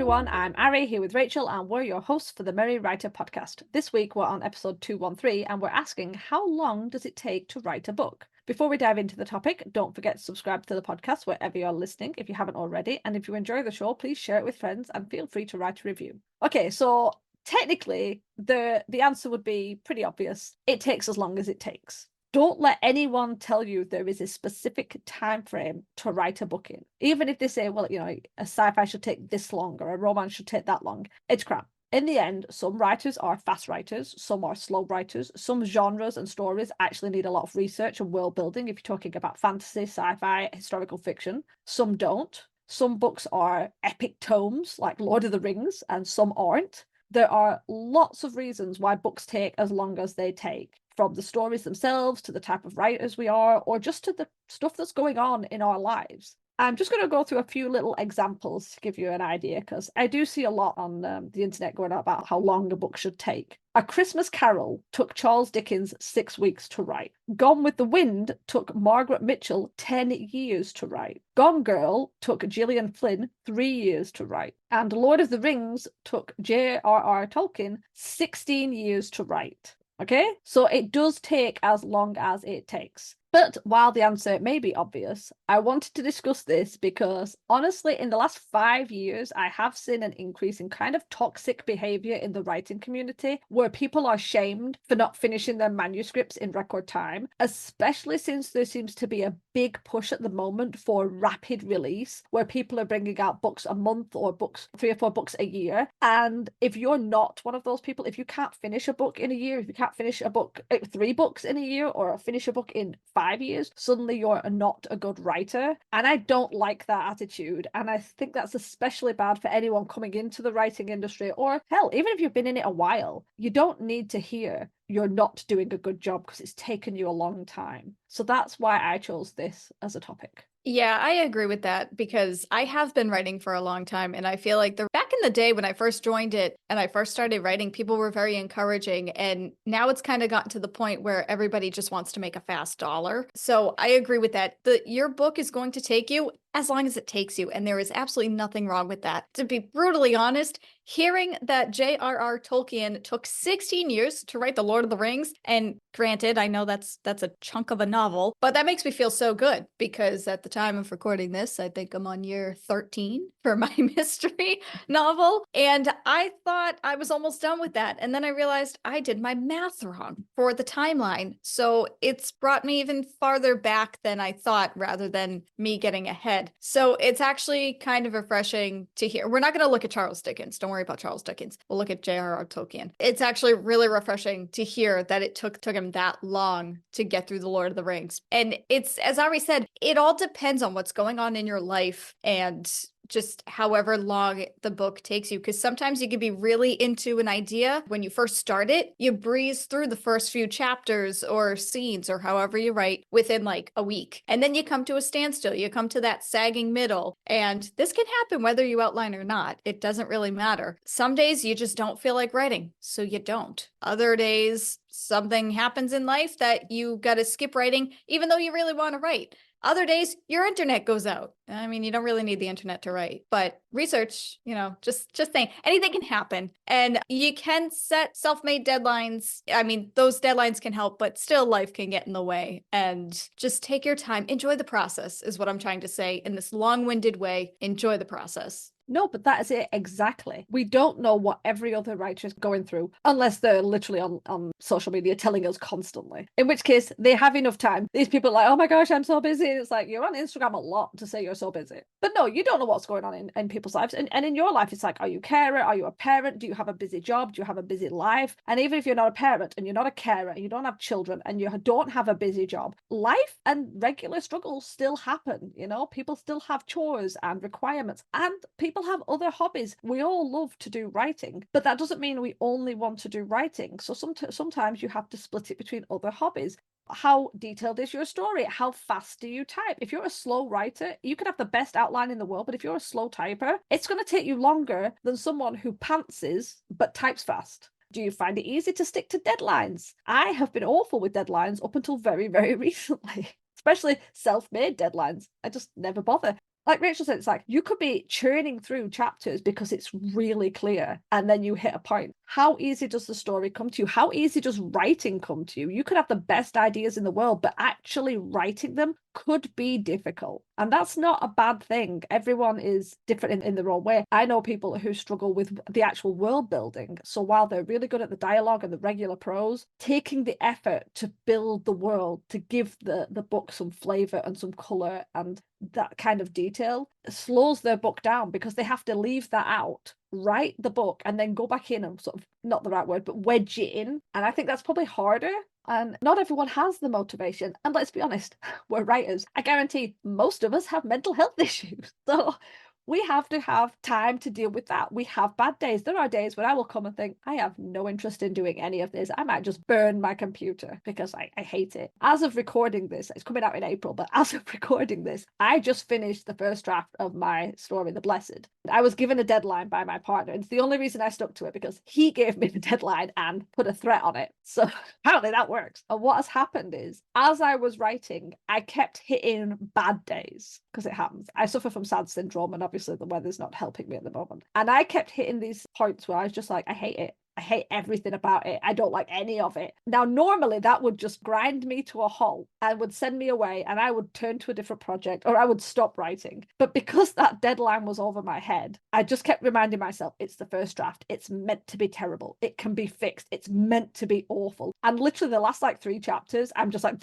everyone, I'm Ari here with Rachel and we're your hosts for the Merry Writer podcast. This week we're on episode 213 and we're asking how long does it take to write a book? Before we dive into the topic, don't forget to subscribe to the podcast wherever you're listening if you haven't already, and if you enjoy the show, please share it with friends and feel free to write a review. Okay, so technically the answer would be pretty obvious. It takes as long as it takes. Don't let anyone tell you there is a specific time frame to write a book in. Even if they say, well, a sci-fi should take this long or a romance should take that long, it's crap. In the end, some writers are fast writers, some are slow writers, some genres and stories actually need a lot of research and world building if you're talking about fantasy, sci-fi, historical fiction. Some don't. Some books are epic tomes like Lord of the Rings and some aren't. There are lots of reasons why books take as long as they take, from the stories themselves to the type of writers we are, or just to the stuff that's going on in our lives. I'm just going to go through a few little examples to give you an idea, because I do see a lot on the internet going on about how long a book should take. A Christmas Carol took Charles Dickens 6 weeks to write. Gone with the Wind took Margaret Mitchell 10 years to write. Gone Girl took Gillian Flynn 3 years to write. And Lord of the Rings took J.R.R. Tolkien 16 years to write. Okay, so it does take as long as it takes. But while the answer may be obvious, I wanted to discuss this because honestly, in the last 5 years, I have seen an increase in kind of toxic behavior in the writing community where people are shamed for not finishing their manuscripts in record time, especially since there seems to be a big push at the moment for rapid release where people are bringing out books a month or books 3 or 4 books a year. And if you're not one of those people, if you can't finish a book in a year, if you can't finish a book 3 books in a year or finish a book in 5 years, suddenly you're not a good writer. And I don't like that attitude. And I think that's especially bad for anyone coming into the writing industry, or hell, even if you've been in it a while, you don't need to hear you're not doing a good job because it's taken you a long time. So that's why I chose this as a topic. Yeah, I agree with that because I have been writing for a long time. And I feel like back in the day when I first joined it and I first started writing, people were very encouraging. And now it's kind of gotten to the point where everybody just wants to make a fast dollar. So I agree with that. Your book is going to take you as long as it takes you. And there is absolutely nothing wrong with that. To be brutally honest, hearing that J.R.R. Tolkien took 16 years to write The Lord of the Rings, and granted, I know that's a chunk of a novel, but that makes me feel so good because at the time of recording this, I think I'm on year 13 for my mystery novel. And I thought I was almost done with that. And then I realized I did my math wrong for the timeline. So it's brought me even farther back than I thought rather than me getting ahead. So it's actually kind of refreshing to hear. We're not going to look at Charles Dickens. Don't worry about Charles Dickens. We'll look at J.R.R. Tolkien. It's actually really refreshing to hear that it took him that long to get through The Lord of the Rings. And it's, as Ari said, it all depends on what's going on in your life and just however long the book takes you. Because sometimes you can be really into an idea when you first start it. You breeze through the first few chapters or scenes or however you write within like a week. And then you come to a standstill. You come to that sagging middle. And this can happen whether you outline or not. It doesn't really matter. Some days you just don't feel like writing, so you don't. Other days, something happens in life that you got to skip writing, even though you really want to write. Other days, your internet goes out. I mean, you don't really need the internet to write, but research, just saying, anything can happen. And you can set self-made deadlines. I mean, those deadlines can help, but still life can get in the way. And just take your time. Enjoy the process is what I'm trying to say in this long-winded way. Enjoy the process. No, but that is it exactly. We don't know what every other writer is going through unless they're literally on social media telling us constantly. In which case, they have enough time. These people are like, oh my gosh, I'm so busy. It's like, you're on Instagram a lot to say you're so busy. But no, you don't know what's going on in people's lives. And in your life, it's like, are you a carer? Are you a parent? Do you have a busy job? Do you have a busy life? And even if you're not a parent and you're not a carer and you don't have children and you don't have a busy job, life and regular struggles still happen. People still have chores and requirements, and people have other hobbies. We all love to do writing, but that doesn't mean we only want to do writing. So sometimes you have to split it between other hobbies. How detailed is your story? How fast do you type? If you're a slow writer, you can have the best outline in the world, but if you're a slow typer, it's going to take you longer than someone who pantses but types fast. Do you find it easy to stick to deadlines? I have been awful with deadlines up until very, very recently, especially self-made deadlines. I just never bother. like Rachel said, it's like you could be churning through chapters because it's really clear, and then you hit a point. How easy does the story come to you? How easy does writing come to you? You could have the best ideas in the world, but actually writing them could be difficult. And that's not a bad thing. Everyone is different in their own way. I know people who struggle with the actual world building. So while they're really good at the dialogue and the regular prose, taking the effort to build the world, to give the book some flavor and some color and that kind of detail slows their book down, because they have to leave that out, write the book, and then go back in and sort of, not the right word, but wedge it in. And I think that's probably harder. And not everyone has the motivation. And let's be honest, we're writers. I guarantee most of us have mental health issues. So we have to have time to deal with that. We have bad days. There are days when I will come and think, I have no interest in doing any of this. I might just burn my computer because I hate it. As of recording this, it's coming out in April, but as of recording this, I just finished the first draft of my story, The Blessed. I was given a deadline by my partner. It's the only reason I stuck to it, because he gave me the deadline and put a threat on it. So apparently that works. And what has happened is, as I was writing, I kept hitting bad days, because it happens. I suffer from SAD syndrome, and obviously the weather's not helping me at the moment. And I kept hitting these points where I was just like, I hate it. I hate everything about it. I don't like any of it. Now, normally that would just grind me to a halt and would send me away, and I would turn to a different project, or I would stop writing. But because that deadline was over my head, I just kept reminding myself, it's the first draft. It's meant to be terrible. It can be fixed. It's meant to be awful. And literally the last like 3 chapters, I'm just like,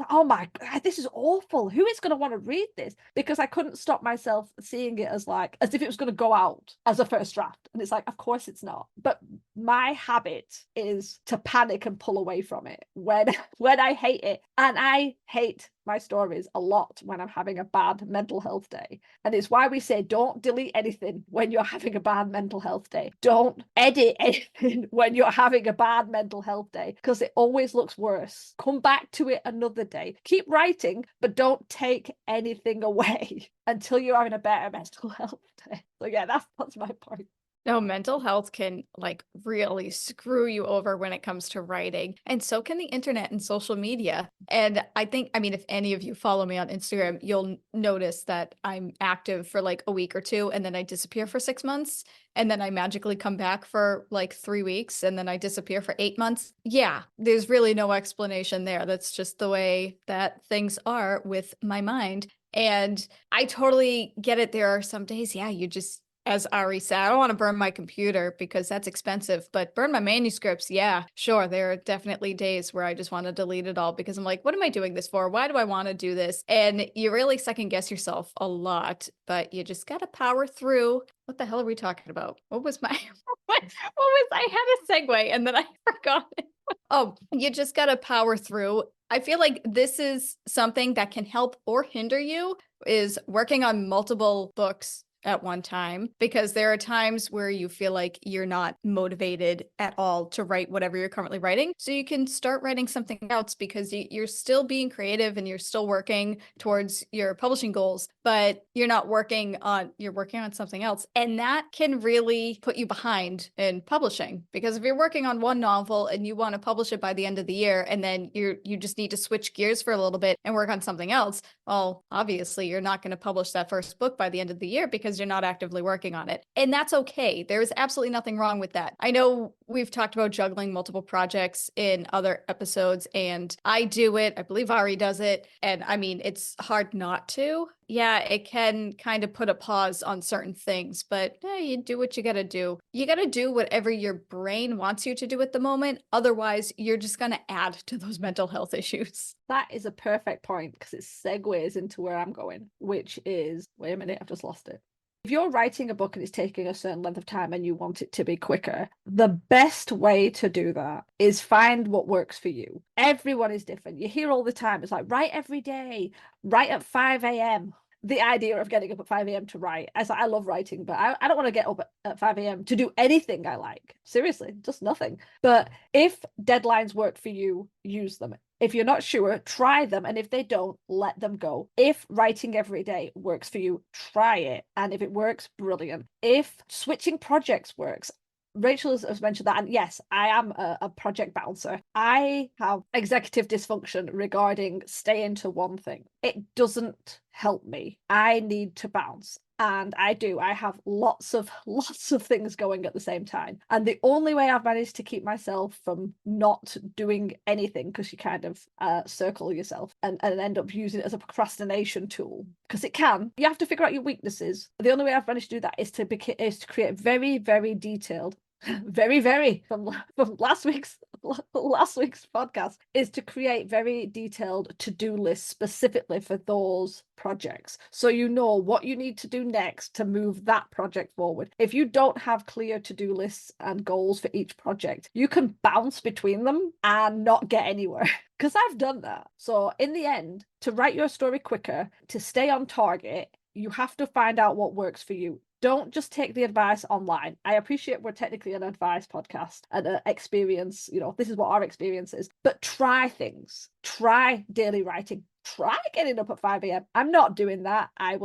oh my God, this is awful. Who is going to want to read this? Because I couldn't stop myself seeing it as if it was going to go out as a first draft. And it's like, of course it's not. But my habit is to panic and pull away from it when I hate it. And I hate my stories a lot when I'm having a bad mental health day. And it's why we say, don't delete anything when you're having a bad mental health day. Don't edit anything when you're having a bad mental health day, because it always looks worse. Come back to it another day. Keep writing, but don't take anything away until you're having a better mental health day. So yeah, that's my point. No, mental health can really screw you over when it comes to writing. And so can the internet and social media. And I mean, if any of you follow me on Instagram, you'll notice that I'm active for a week or 2, and then I disappear for 6 months. And then I magically come back for 3 weeks, and then I disappear for 8 months. Yeah, there's really no explanation there. That's just the way that things are with my mind. And I totally get it. There are some days, yeah, you just, as Ari said, I don't want to burn my computer because that's expensive, but burn my manuscripts. Yeah, sure. There are definitely days where I just want to delete it all because I'm like, what am I doing this for? Why do I want to do this? And you really second guess yourself a lot, but you just got to power through. What the hell are we talking about? What was my, I had a segue and then I forgot it. Oh, you just got to power through. I feel like this is something that can help or hinder you, is working on multiple books at one time, because there are times where you feel like you're not motivated at all to write whatever you're currently writing. So you can start writing something else because you're still being creative and you're still working towards your publishing goals, but you're working on something else. And that can really put you behind in publishing, because if you're working on one novel and you want to publish it by the end of the year, and then you just need to switch gears for a little bit and work on something else, well, obviously you're not going to publish that first book by the end of the year because you're not actively working on it. And that's okay. There's absolutely nothing wrong with that. I know we've talked about juggling multiple projects in other episodes, and I do it. I believe Ari does it. And I mean, it's hard not to. Yeah, it can kind of put a pause on certain things, but you do what you got to do. You got to do whatever your brain wants you to do at the moment. Otherwise, you're just going to add to those mental health issues. That is a perfect point, because it segues into where I'm going, which is, wait a minute, I've just lost it. If you're writing a book and it's taking a certain length of time and you want it to be quicker, the best way to do that is find what works for you. Everyone is different. You hear all the time, it's like, write every day, write at 5 a.m. The idea of getting up at 5 a.m. to write, I love writing, but I don't want to get up at 5 a.m. to do anything I like. Seriously, just nothing. But if deadlines work for you, use them. If you're not sure, try them. And if they don't, let them go. If writing every day works for you, try it. And if it works, brilliant. If switching projects works, Rachel has mentioned that. And yes, I am a project bouncer. I have executive dysfunction regarding staying to one thing. It doesn't help me. I need to bounce. And I do. I have lots of things going at the same time. And the only way I've managed to keep myself from not doing anything, because you kind of circle yourself and end up using it as a procrastination tool, because it can. You have to figure out your weaknesses. The only way I've managed to do that is to create very, very detailed, very from last week's podcast, is to create very detailed to-do lists specifically for those projects, so you know what you need to do next to move that project forward. If you don't have clear to-do lists and goals for each project, you can bounce between them and not get anywhere. Because I've done that. So in the end, to write your story quicker, to stay on target, you have to find out what works for you. Don't just take the advice online. I appreciate we're technically an advice podcast and an experience, this is what our experience is, but try things. Try daily writing. Try getting up at 5 a.m. I'm not doing that. I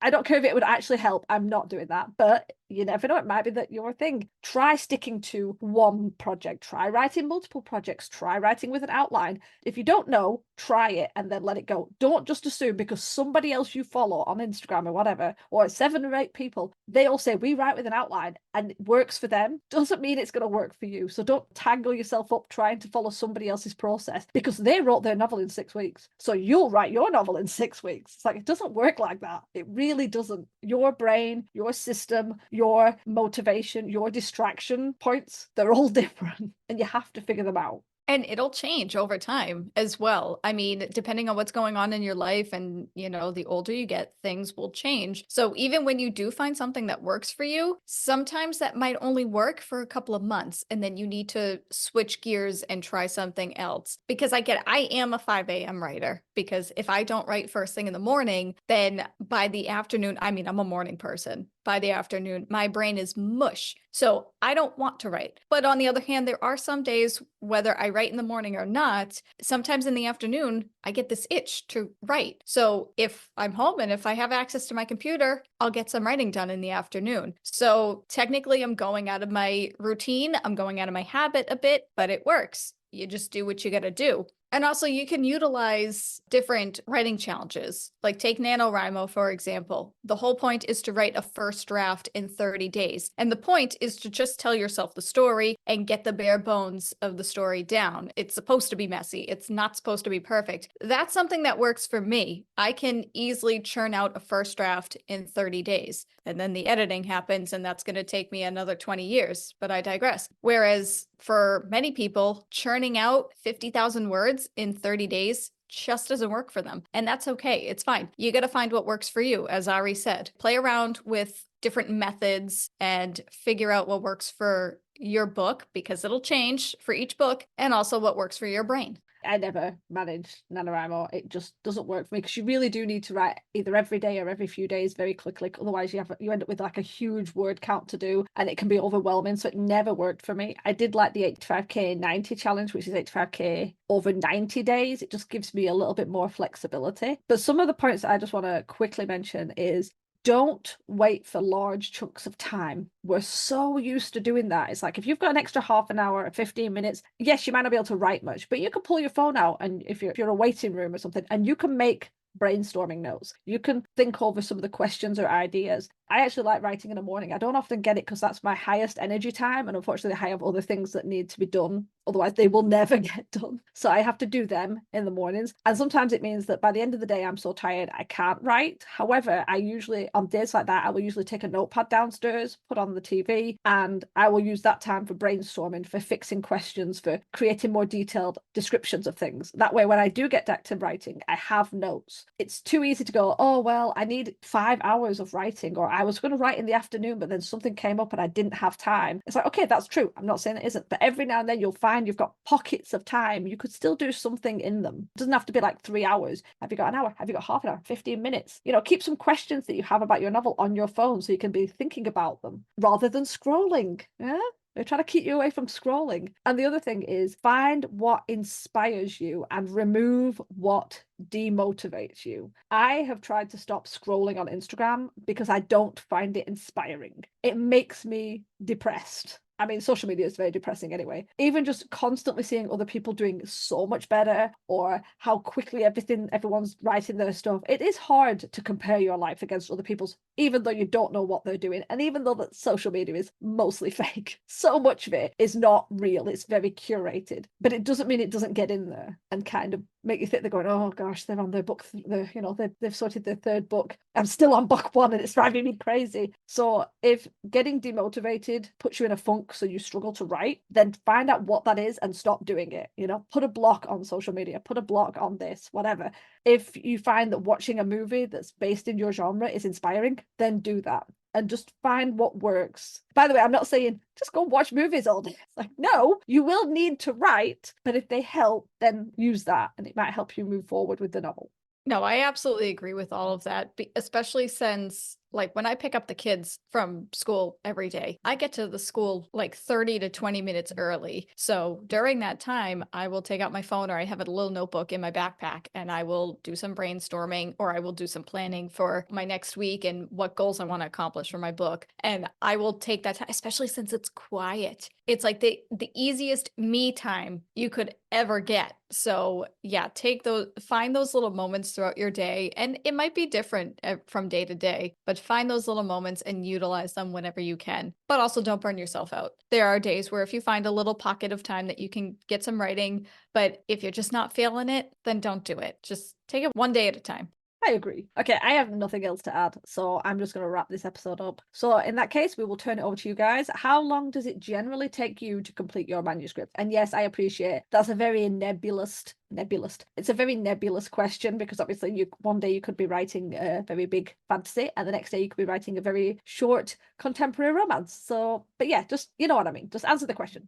don't care if it would actually help. I'm not doing that. But you never know, it might be that your thing. Try sticking to one project. Try writing multiple projects. Try writing with an outline. If you don't know, try it and then let it go. Don't just assume because somebody else you follow on Instagram or whatever, or 7 or 8 people, they all say we write with an outline and it works for them, doesn't mean it's going to work for you. So don't tangle yourself up trying to follow somebody else's process, because they wrote their novel in 6 weeks. So you'll write your novel in 6 weeks. It's like, it doesn't work like that. It really doesn't. Your brain, your system, your motivation, your distraction points, they're all different and you have to figure them out. And it'll change over time as well. I mean, depending on what's going on in your life and, the older you get, things will change. So even when you do find something that works for you, sometimes that might only work for a couple of months. And then you need to switch gears and try something else. Because I am a 5 a.m. writer, because if I don't write first thing in the morning, then by the afternoon, I'm a morning person. By the afternoon, my brain is mush. So I don't want to write. But on the other hand, there are some days, whether I write in the morning or not, sometimes in the afternoon, I get this itch to write. So if I'm home and if I have access to my computer, I'll get some writing done in the afternoon. So technically, I'm going out of my routine. I'm going out of my habit a bit, but it works. You just do what you got to do. And also you can utilize different writing challenges, like take NaNoWriMo, for example. The whole point is to write a first draft in 30 days. And the point is to just tell yourself the story and get the bare bones of the story down. It's supposed to be messy. It's not supposed to be perfect. That's something that works for me. I can easily churn out a first draft in 30 days. And then the editing happens, and that's going to take me another 20 years, but I digress. Whereas for many people, churning out 50,000 words in 30 days just doesn't work for them. And that's okay. It's fine. You got to find what works for you, as Ari said. Play around with different methods and figure out what works for your book, because it'll change for each book, and also what works for your brain. I never managed NaNoWriMo. It just doesn't work for me, because you really do need to write either every day or every few days very quickly. Otherwise, you end up with like a huge word count to do, and it can be overwhelming. So it never worked for me. I did like the 85K 90 challenge, which is 85K over 90 days. It just gives me a little bit more flexibility. But some of the points that I just want to quickly mention is, don't wait for large chunks of time. We're so used to doing that. It's like, if you've got an extra half an hour or 15 minutes, yes, you might not be able to write much, but you can pull your phone out, and if you're a waiting room or something, and you can make brainstorming notes. You can think over some of the questions or ideas. I actually like writing in the morning. I don't often get it because that's my highest energy time, and unfortunately I have other things that need to be done, otherwise they will never get done. So I have to do them in the mornings, and sometimes it means that by the end of the day I'm so tired I can't write. However, I usually, on days like that, I will usually take a notepad downstairs, put on the TV, and I will use that time for brainstorming, for fixing questions, for creating more detailed descriptions of things. That way, when I do get back to writing, I have notes. It's too easy to go, oh well, I need 5 hours of writing, or I was going to write in the afternoon, but then something came up and I didn't have time. It's like, okay, that's true. I'm not saying it isn't, but every now and then you'll find you've got pockets of time. You could still do something in them. It doesn't have to be like 3 hours. Have you got an hour? Have you got half an hour? 15 minutes? Keep some questions that you have about your novel on your phone so you can be thinking about them rather than scrolling. Yeah. They're trying to keep you away from scrolling. And the other thing is, find what inspires you and remove what demotivates you. I have tried to stop scrolling on Instagram because I don't find it inspiring. It makes me depressed. I mean, social media is very depressing anyway. Even just constantly seeing other people doing so much better, or how quickly everyone's writing their stuff. It is hard to compare your life against other people's, even though you don't know what they're doing. And even though that social media is mostly fake, so much of it is not real. It's very curated. But it doesn't mean it doesn't get in there and kind of make you think they're going, oh gosh, they're on their book, they've sorted their third book. I'm still on book one and it's driving me crazy. So if getting demotivated puts you in a funk so you struggle to write, then find out what that is and stop doing it. Put a block on social media, put a block on this, whatever. If you find that watching a movie that's based in your genre is inspiring, then do that. And just find what works. By the way, I'm not saying just go watch movies all day. It's like, no, you will need to write, but if they help, then use that and it might help you move forward with the novel. No, I absolutely agree with all of that, especially since like when I pick up the kids from school every day, I get to the school like 30 to 20 minutes early. So during that time, I will take out my phone or I have a little notebook in my backpack and I will do some brainstorming or I will do some planning for my next week and what goals I want to accomplish for my book. And I will take that time, especially since it's quiet. It's like the easiest me time you could ever get. So yeah, find those little moments throughout your day. And it might be different from day to day, but find those little moments and utilize them whenever you can. But also don't burn yourself out. There are days where if you find a little pocket of time that you can get some writing, but if you're just not feeling it, then don't do it. Just take it one day at a time. I agree. Okay, I have nothing else to add, so I'm just going to wrap this episode up. So in that case, we will turn it over to you guys. How long does it generally take you to complete your manuscript? And yes, I appreciate that's a very nebulous. It's a very nebulous question because obviously one day you could be writing a very big fantasy and the next day you could be writing a very short contemporary romance. So, but yeah, just, you know what I mean? Just answer the question.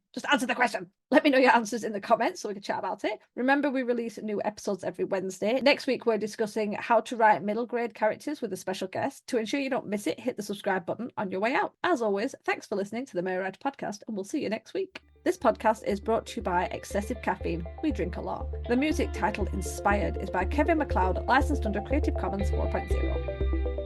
Let me know your answers in the comments so we can chat about it. Remember, we release new episodes every Wednesday. Next week, we're discussing how to write middle grade characters with a special guest. To ensure you don't miss it, hit the subscribe button on your way out. As always, thanks for listening to the Mary Writer Podcast, and we'll see you next week. This podcast is brought to you by Excessive Caffeine. We drink a lot. The music titled Inspired is by Kevin MacLeod, licensed under Creative Commons 4.0.